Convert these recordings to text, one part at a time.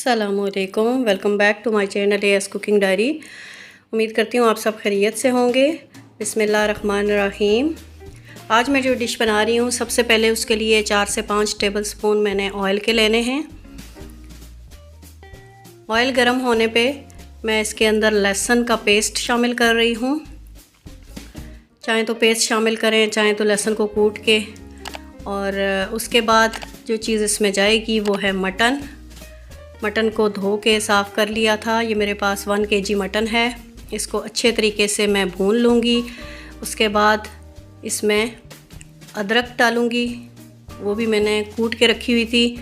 अस्सलामुअलैकुम, welcome back to my channel AS cooking diary. उम्मीद करती हूँ आप सब खैरियत से होंगे। बिस्मिल्लाहिर्रहमानिर्रहीम। आज मैं जो डिश बना रही हूँ, सबसे पहले उसके लिए 4 से 5 टेबलस्पून मैंने ऑयल के लेने हैं। ऑयल गर्म होने पे मैं इसके अंदर लहसुन का पेस्ट शामिल कर रही हूँ। चाहे तो पेस्ट शामिल करें, चाहे तो लहसुन को कूट के। और उसके बाद जो चीज़ इसमें जाएगी वो है मटन। मटन को धो के साफ़ कर लिया था। ये मेरे पास 1 kg मटन है। इसको अच्छे तरीके से मैं भून लूँगी। उसके बाद इसमें अदरक डालूँगी, वो भी मैंने कूट के रखी हुई थी।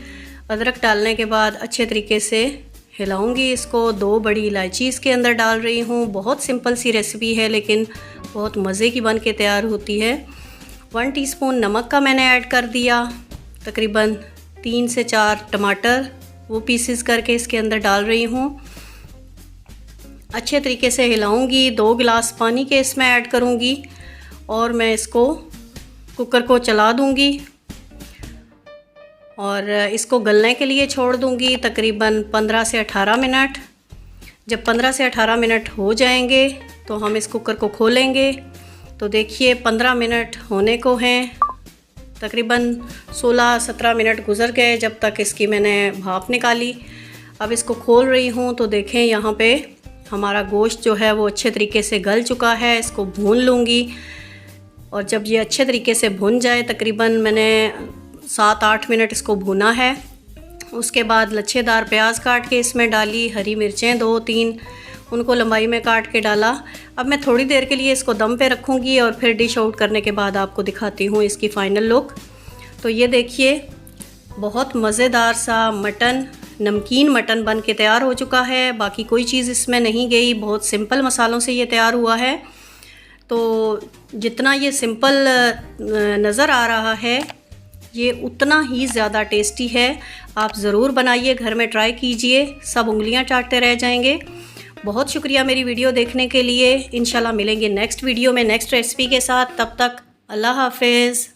अदरक डालने के बाद अच्छे तरीके से हिलाऊंगी इसको। 2 बड़ी इलायची इसके अंदर डाल रही हूँ। बहुत सिंपल सी रेसिपी है लेकिन बहुत मज़े की बन के तैयार होती है। 1 टीस्पून नमक का मैंने ऐड कर दिया। तकरीबन 3 से 4 टमाटर वो पीसेस करके इसके अंदर डाल रही हूँ। अच्छे तरीके से हिलाऊंगी। 2 गिलास पानी के इसमें ऐड करूँगी और मैं इसको कुकर को चला दूँगी और इसको गलने के लिए छोड़ दूँगी तकरीबन 15 से 18 मिनट। जब 15 से 18 मिनट हो जाएंगे तो हम इस कुकर को खोलेंगे। तो देखिए 15 मिनट होने को हैं। तकरीबन 16-17 मिनट गुज़र गए जब तक इसकी मैंने भाप निकाली। अब इसको खोल रही हूँ तो देखें यहाँ पे हमारा गोश्त जो है वो अच्छे तरीके से गल चुका है। इसको भून लूँगी और जब ये अच्छे तरीके से भुन जाए, तकरीबन मैंने 7-8 मिनट इसको भुना है। उसके बाद लच्छेदार प्याज काट के इसमें डाली, हरी मिर्चें 2-3 उनको लंबाई में काट के डाला। अब मैं थोड़ी देर के लिए इसको दम पे रखूँगी और फिर डिश आउट करने के बाद आपको दिखाती हूँ इसकी फ़ाइनल लुक। तो ये देखिए बहुत मज़ेदार सा मटन, नमकीन मटन बन के तैयार हो चुका है। बाकी कोई चीज़ इसमें नहीं गई, बहुत सिंपल मसालों से ये तैयार हुआ है। तो जितना ये सिंपल नज़र आ रहा है ये उतना ही ज़्यादा टेस्टी है। आप ज़रूर बनाइए, घर में ट्राई कीजिए, सब उंगलियां चाटते रह जाएंगे। बहुत शुक्रिया मेरी वीडियो देखने के लिए। इंशाल्लाह मिलेंगे नेक्स्ट वीडियो में नेक्स्ट रेसिपी के साथ। तब तक अल्लाह हाफिज़।